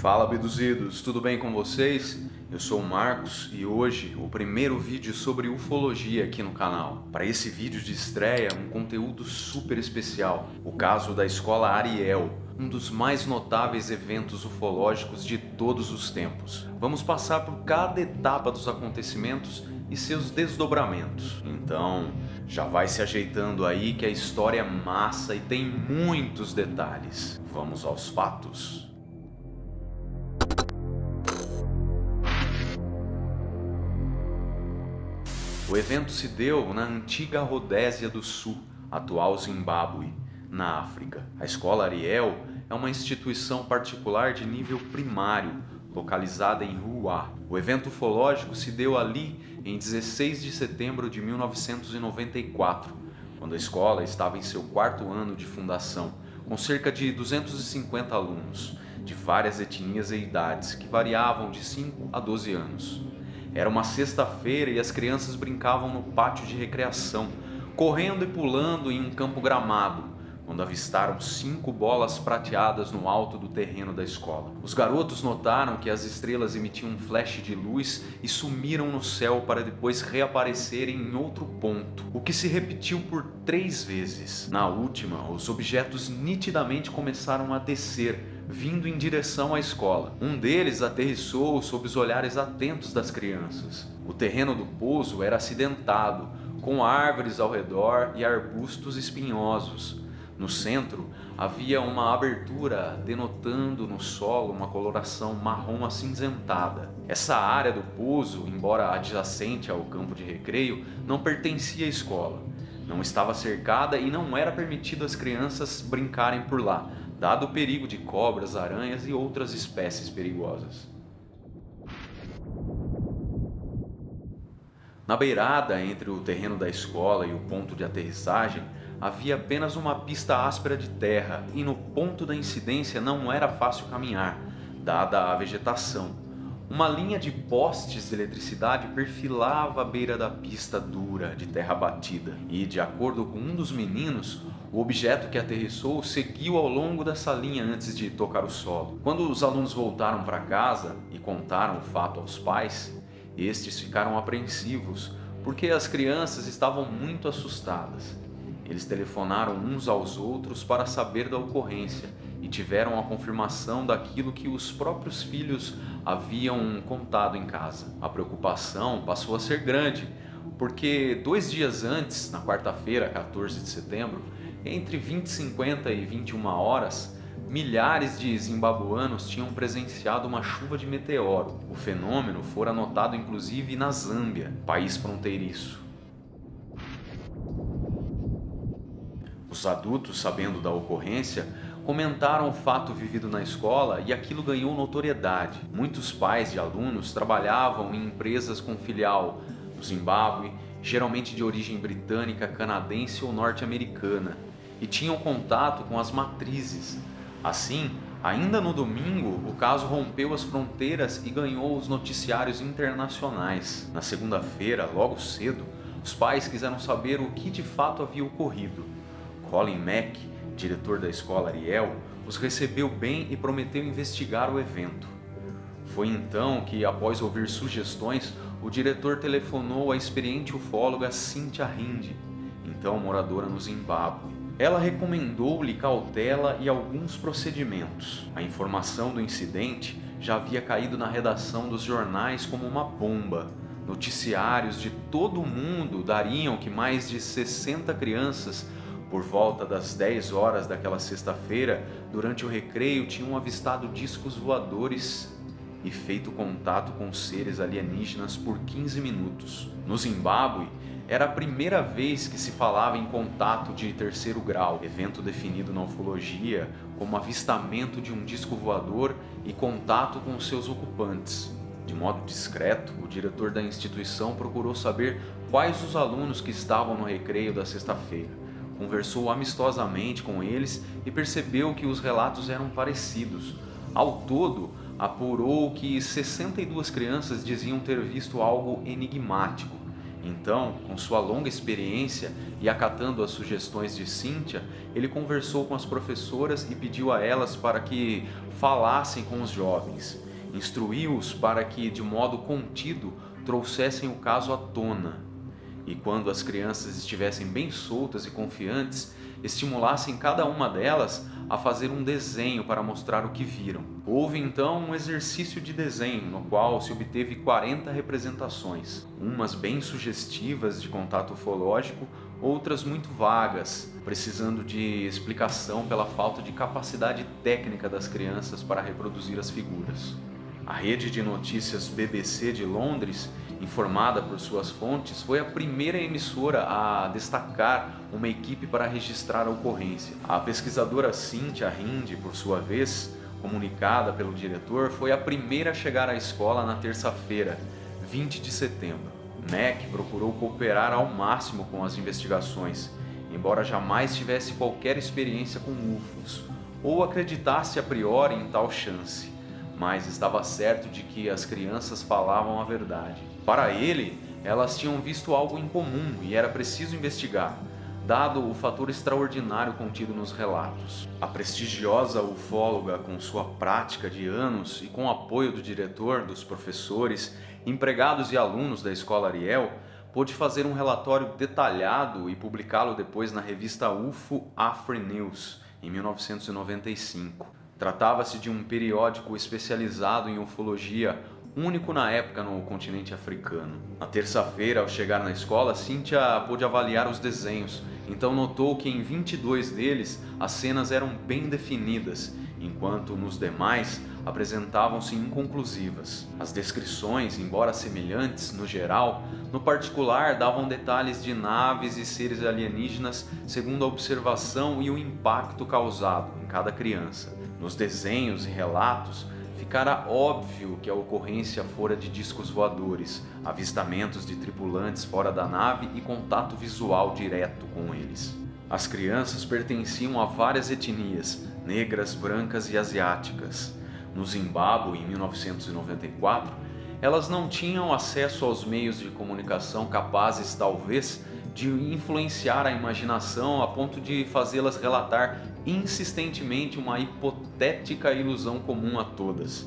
Fala, abduzidos, tudo bem com vocês? Eu sou o Marcos e hoje o primeiro vídeo sobre ufologia aqui no canal. Para esse vídeo de estreia, um conteúdo super especial, o caso da Escola Ariel, um dos mais notáveis eventos ufológicos de todos os tempos. Vamos passar por cada etapa dos acontecimentos e seus desdobramentos. Então, já vai se ajeitando aí que a história é massa e tem muitos detalhes. Vamos aos fatos. O evento se deu na antiga Rodésia do Sul, atual Zimbábue, na África. A Escola Ariel é uma instituição particular de nível primário, localizada em Ruá. O evento ufológico se deu ali em 16 de setembro de 1994, quando a escola estava em seu quarto ano de fundação, com cerca de 250 alunos, de várias etnias e idades, que variavam de 5 a 12 anos. Era uma sexta-feira e as crianças brincavam no pátio de recreação, correndo e pulando em um campo gramado, quando avistaram 5 bolas prateadas no alto do terreno da escola. Os garotos notaram que as estrelas emitiam um flash de luz e sumiram no céu para depois reaparecerem em outro ponto, o que se repetiu por 3 vezes. Na última, os objetos nitidamente começaram a descer, vindo em direção à escola. Um deles aterrissou sob os olhares atentos das crianças. O terreno do pouso era acidentado, com árvores ao redor e arbustos espinhosos. No centro, havia uma abertura denotando no solo uma coloração marrom acinzentada. Essa área do pouso, embora adjacente ao campo de recreio, não pertencia à escola. Não estava cercada e não era permitido às crianças brincarem por lá, dado o perigo de cobras, aranhas e outras espécies perigosas. Na beirada entre o terreno da escola e o ponto de aterrissagem, havia apenas uma pista áspera de terra e no ponto da incidência não era fácil caminhar, dada a vegetação. Uma linha de postes de eletricidade perfilava a beira da pista dura de terra batida e, de acordo com um dos meninos, o objeto que aterrissou seguiu ao longo dessa linha antes de tocar o solo. Quando os alunos voltaram para casa e contaram o fato aos pais, estes ficaram apreensivos porque as crianças estavam muito assustadas. Eles telefonaram uns aos outros para saber da ocorrência e tiveram a confirmação daquilo que os próprios filhos haviam contado em casa. A preocupação passou a ser grande, porque 2 dias antes, na quarta-feira, 14 de setembro, entre 20h50 e 21 horas, milhares de zimbabuanos tinham presenciado uma chuva de meteoro. O fenômeno fora notado inclusive na Zâmbia, país fronteiriço. Os adultos, sabendo da ocorrência, comentaram o fato vivido na escola e aquilo ganhou notoriedade. Muitos pais de alunos trabalhavam em empresas com filial no Zimbábue, geralmente de origem britânica, canadense ou norte-americana, e tinham contato com as matrizes. Assim, ainda no domingo, o caso rompeu as fronteiras e ganhou os noticiários internacionais. Na segunda-feira, logo cedo, os pais quiseram saber o que de fato havia ocorrido. Colin Mack, diretor da Escola Ariel, os recebeu bem e prometeu investigar o evento. Foi então que, após ouvir sugestões, o diretor telefonou à experiente ufóloga Cynthia Rinde, então moradora no Zimbábue. Ela recomendou-lhe cautela e alguns procedimentos. A informação do incidente já havia caído na redação dos jornais como uma bomba. Noticiários de todo o mundo dariam que mais de 60 crianças, por volta das 10 horas daquela sexta-feira, durante o recreio, tinham avistado discos voadores e feito contato com seres alienígenas por 15 minutos. No Zimbábue, era a primeira vez que se falava em contato de terceiro grau, evento definido na ufologia como avistamento de um disco voador e contato com seus ocupantes. De modo discreto, o diretor da instituição procurou saber quais os alunos que estavam no recreio da sexta-feira. Conversou amistosamente com eles e percebeu que os relatos eram parecidos. Ao todo, apurou que 62 crianças diziam ter visto algo enigmático, Então, com sua longa experiência e acatando as sugestões de Cynthia, ele conversou com as professoras e pediu a elas para que falassem com os jovens. Instruiu-os para que, de modo contido, trouxessem o caso à tona. E quando as crianças estivessem bem soltas e confiantes, estimulassem cada uma delas a fazer um desenho para mostrar o que viram. Houve então um exercício de desenho, no qual se obteve 40 representações, umas bem sugestivas de contato ufológico, outras muito vagas, precisando de explicação pela falta de capacidade técnica das crianças para reproduzir as figuras. A rede de notícias BBC de Londres, informada por suas fontes, foi a primeira emissora a destacar uma equipe para registrar a ocorrência. A pesquisadora Cynthia Hind, por sua vez, comunicada pelo diretor, foi a primeira a chegar à escola na terça-feira, 20 de setembro. Mac procurou cooperar ao máximo com as investigações, embora jamais tivesse qualquer experiência com UFOs, ou acreditasse a priori em tal chance. Mas estava certo de que as crianças falavam a verdade. Para ele, elas tinham visto algo incomum e era preciso investigar, dado o fator extraordinário contido nos relatos. A prestigiosa ufóloga, com sua prática de anos e com o apoio do diretor, dos professores, empregados e alunos da escola Ariel, pôde fazer um relatório detalhado e publicá-lo depois na revista UFO Afri-News, em 1995. Tratava-se de um periódico especializado em ufologia, único na época no continente africano. Na terça-feira, ao chegar na escola, Cynthia pôde avaliar os desenhos, então notou que em 22 deles as cenas eram bem definidas, enquanto nos demais apresentavam-se inconclusivas. As descrições, embora semelhantes no geral, no particular davam detalhes de naves e seres alienígenas segundo a observação e o impacto causado em cada criança. Nos desenhos e relatos, ficara óbvio que a ocorrência fora de discos voadores, avistamentos de tripulantes fora da nave e contato visual direto com eles. As crianças pertenciam a várias etnias, negras, brancas e asiáticas. No Zimbábue, em 1994, elas não tinham acesso aos meios de comunicação capazes, talvez, de influenciar a imaginação a ponto de fazê-las relatar insistentemente uma hipotética ilusão comum a todas,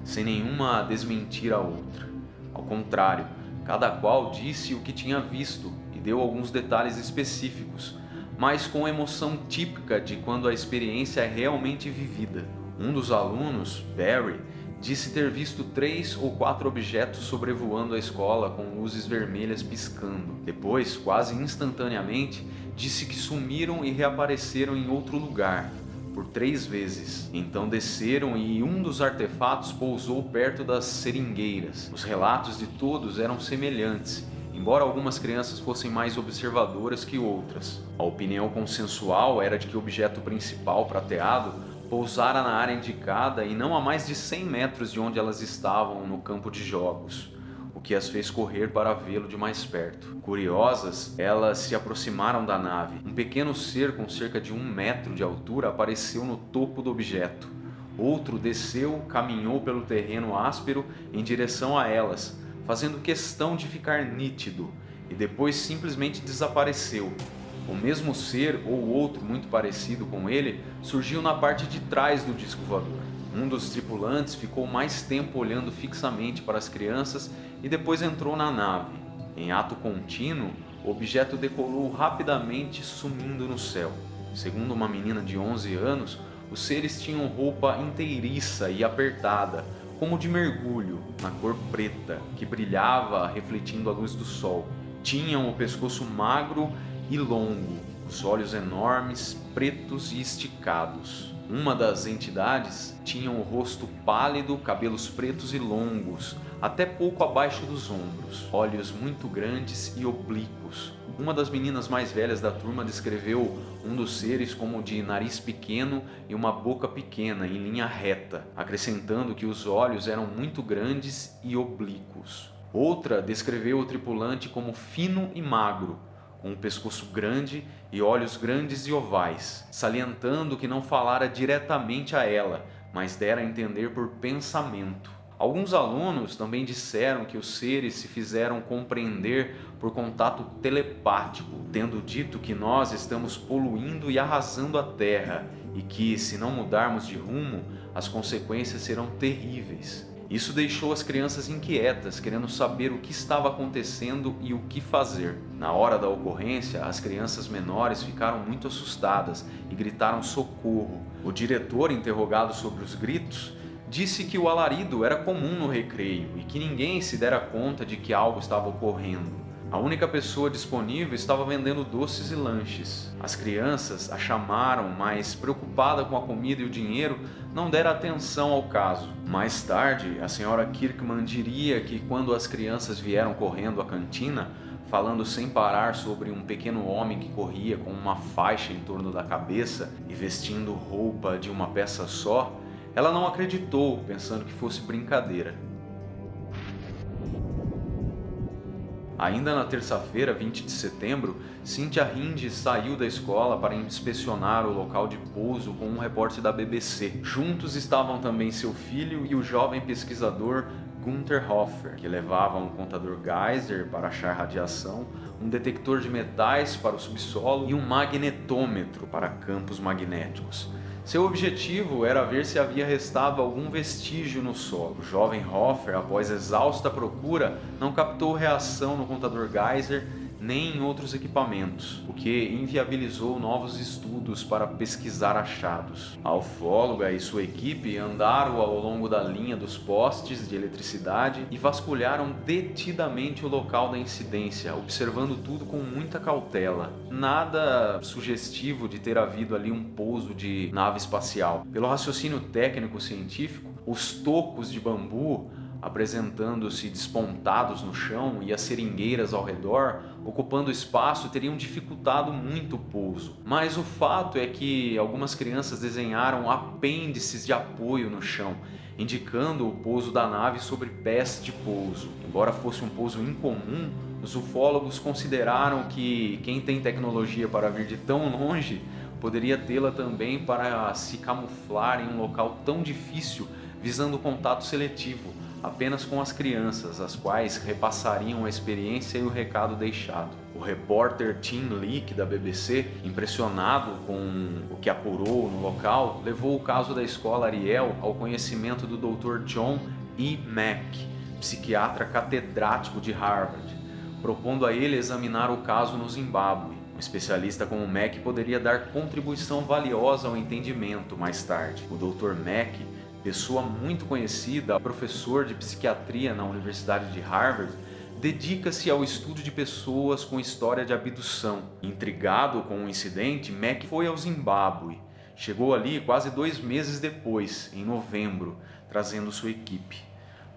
sem nenhuma desmentir a outra. Ao contrário, cada qual disse o que tinha visto e deu alguns detalhes específicos, mas com emoção típica de quando a experiência é realmente vivida. Um dos alunos, Barry, disse ter visto 3 ou 4 objetos sobrevoando a escola com luzes vermelhas piscando. Depois, quase instantaneamente, disse que sumiram e reapareceram em outro lugar, por 3 vezes. Então desceram e um dos artefatos pousou perto das seringueiras. Os relatos de todos eram semelhantes, embora algumas crianças fossem mais observadoras que outras. A opinião consensual era de que o objeto principal, prateado, pousara na área indicada e não a mais de 100 metros de onde elas estavam no campo de jogos, o que as fez correr para vê-lo de mais perto. Curiosas, elas se aproximaram da nave. Um pequeno ser com cerca de 1 metro de altura apareceu no topo do objeto. Outro desceu, caminhou pelo terreno áspero em direção a elas, fazendo questão de ficar nítido, e depois simplesmente desapareceu. O mesmo ser, ou outro muito parecido com ele, surgiu na parte de trás do disco voador. Um dos tripulantes ficou mais tempo olhando fixamente para as crianças e depois entrou na nave. Em ato contínuo, o objeto decolou rapidamente, sumindo no céu. Segundo uma menina de 11 anos, os seres tinham roupa inteiriça e apertada, como de mergulho, na cor preta, que brilhava refletindo a luz do sol. Tinham o pescoço magro e longo, os olhos enormes, pretos e esticados. Uma das entidades tinha o rosto pálido, cabelos pretos e longos, até pouco abaixo dos ombros, olhos muito grandes e oblíquos. Uma das meninas mais velhas da turma descreveu um dos seres como de nariz pequeno e uma boca pequena em linha reta, acrescentando que os olhos eram muito grandes e oblíquos. Outra descreveu o tripulante como fino e magro, com um pescoço grande e olhos grandes e ovais, salientando que não falara diretamente a ela, mas dera a entender por pensamento. Alguns alunos também disseram que os seres se fizeram compreender por contato telepático, tendo dito que nós estamos poluindo e arrasando a Terra e que, se não mudarmos de rumo, as consequências serão terríveis. Isso deixou as crianças inquietas, querendo saber o que estava acontecendo e o que fazer. Na hora da ocorrência, as crianças menores ficaram muito assustadas e gritaram socorro. O diretor, interrogado sobre os gritos, disse que o alarido era comum no recreio e que ninguém se dera conta de que algo estava ocorrendo. A única pessoa disponível estava vendendo doces e lanches. As crianças a chamaram, mas preocupada com a comida e o dinheiro, não deram atenção ao caso. Mais tarde, a senhora Kirkman diria que quando as crianças vieram correndo à cantina, falando sem parar sobre um pequeno homem que corria com uma faixa em torno da cabeça e vestindo roupa de uma peça só, ela não acreditou, pensando que fosse brincadeira. Ainda na terça-feira, 20 de setembro, Cynthia Hinds saiu da escola para inspecionar o local de pouso com um repórter da BBC. Juntos estavam também seu filho e o jovem pesquisador Gunther Hoffer, que levava um contador Geiser para achar radiação, um detector de metais para o subsolo e um magnetômetro para campos magnéticos. Seu objetivo era ver se havia restado algum vestígio no solo. O jovem Hoffer, após exausta procura, não captou reação no contador Geiser nem em outros equipamentos, o que inviabilizou novos estudos para pesquisar achados. A ufóloga e sua equipe andaram ao longo da linha dos postes de eletricidade e vasculharam detidamente o local da incidência, observando tudo com muita cautela. Nada sugestivo de ter havido ali um pouso de nave espacial. Pelo raciocínio técnico-científico, os tocos de bambu apresentando-se despontados no chão e as seringueiras ao redor, ocupando espaço, teriam dificultado muito o pouso. Mas o fato é que algumas crianças desenharam apêndices de apoio no chão, indicando o pouso da nave sobre pés de pouso. Embora fosse um pouso incomum, os ufólogos consideraram que quem tem tecnologia para vir de tão longe poderia tê-la também para se camuflar em um local tão difícil, visando o contato seletivo apenas com as crianças, as quais repassariam a experiência e o recado deixado. O repórter Tim Leake da BBC, impressionado com o que apurou no local, levou o caso da escola Ariel ao conhecimento do Dr. John E. Mack, psiquiatra catedrático de Harvard, propondo a ele examinar o caso no Zimbábue. Um especialista como Mack poderia dar contribuição valiosa ao entendimento mais tarde. O Dr. Mack, pessoa muito conhecida, professor de psiquiatria na Universidade de Harvard, dedica-se ao estudo de pessoas com história de abdução. Intrigado com o incidente, Mack foi ao Zimbábue. Chegou ali quase 2 meses depois, em novembro, trazendo sua equipe.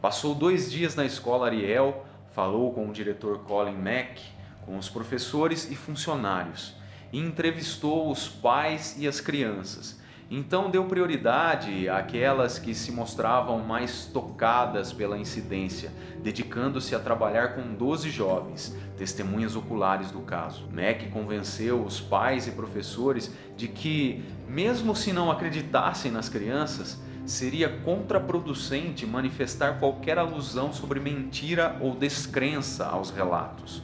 Passou 2 dias na escola Ariel, falou com o diretor Colin Mack, com os professores e funcionários, e entrevistou os pais e as crianças. Então deu prioridade àquelas que se mostravam mais tocadas pela incidência, dedicando-se a trabalhar com 12 jovens, testemunhas oculares do caso. Mack convenceu os pais e professores de que, mesmo se não acreditassem nas crianças, seria contraproducente manifestar qualquer alusão sobre mentira ou descrença aos relatos.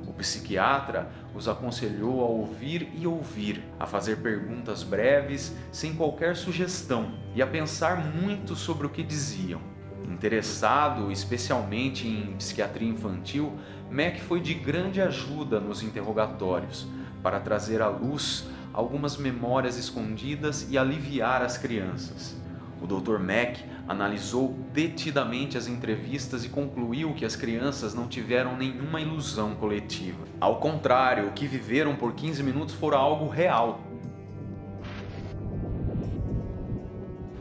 O psiquiatra os aconselhou a ouvir e ouvir, a fazer perguntas breves, sem qualquer sugestão, e a pensar muito sobre o que diziam. Interessado especialmente em psiquiatria infantil, Mack foi de grande ajuda nos interrogatórios, para trazer à luz algumas memórias escondidas e aliviar as crianças. O Dr. Mack analisou detidamente as entrevistas e concluiu que as crianças não tiveram nenhuma ilusão coletiva. Ao contrário, o que viveram por 15 minutos fora algo real.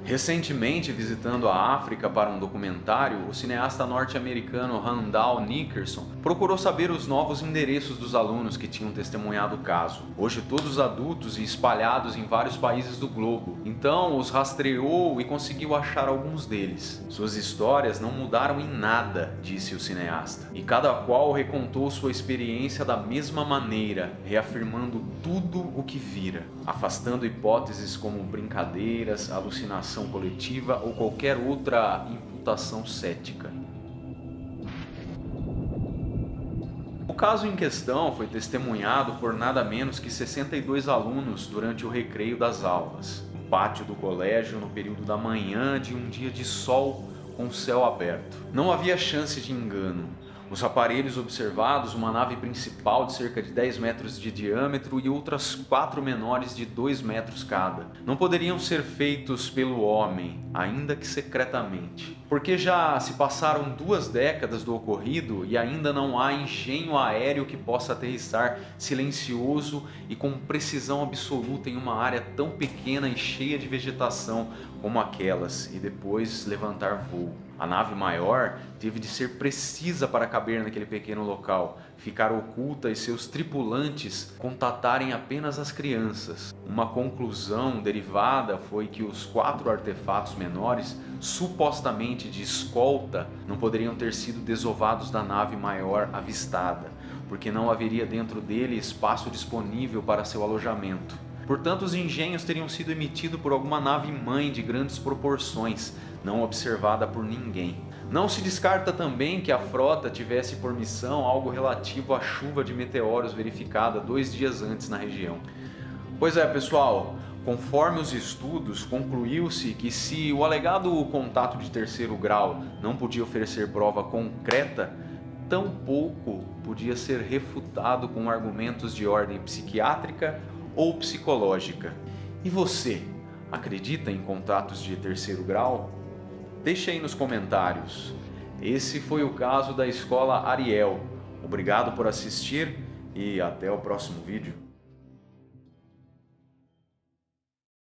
Recentemente, visitando a África para um documentário, o cineasta norte-americano Randall Nickerson procurou saber os novos endereços dos alunos que tinham testemunhado o caso. Hoje todos adultos e espalhados em vários países do globo. Então os rastreou e conseguiu achar alguns deles. Suas histórias não mudaram em nada, disse o cineasta, e cada qual recontou sua experiência da mesma maneira, reafirmando tudo o que vira, afastando hipóteses como brincadeiras, alucinação coletiva ou qualquer outra computação cética. O caso em questão foi testemunhado por nada menos que 62 alunos durante o recreio das aulas, no pátio do colégio no período da manhã de um dia de sol com o céu aberto. Não havia chance de engano. Os aparelhos observados, uma nave principal de cerca de 10 metros de diâmetro e outras 4 menores de 2 metros cada, não poderiam ser feitos pelo homem, ainda que secretamente. Porque já se passaram 2 décadas do ocorrido e ainda não há engenho aéreo que possa aterrissar silencioso e com precisão absoluta em uma área tão pequena e cheia de vegetação como aquelas e depois levantar voo. A nave maior teve de ser precisa para caber naquele pequeno local, ficar oculta e seus tripulantes contatarem apenas as crianças. Uma conclusão derivada foi que os 4 artefatos menores, supostamente de escolta, não poderiam ter sido desovados da nave maior avistada, porque não haveria dentro dele espaço disponível para seu alojamento. Portanto, os engenhos teriam sido emitidos por alguma nave-mãe de grandes proporções, não observada por ninguém. Não se descarta também que a frota tivesse por missão algo relativo à chuva de meteoros verificada 2 dias antes na região. Pois é, pessoal, conforme os estudos, concluiu-se que se o alegado contato de terceiro grau não podia oferecer prova concreta, tampouco podia ser refutado com argumentos de ordem psiquiátrica ou psicológica. E você, acredita em contatos de terceiro grau? Deixe aí nos comentários. Esse foi o caso da Escola Ariel. Obrigado por assistir e até o próximo vídeo.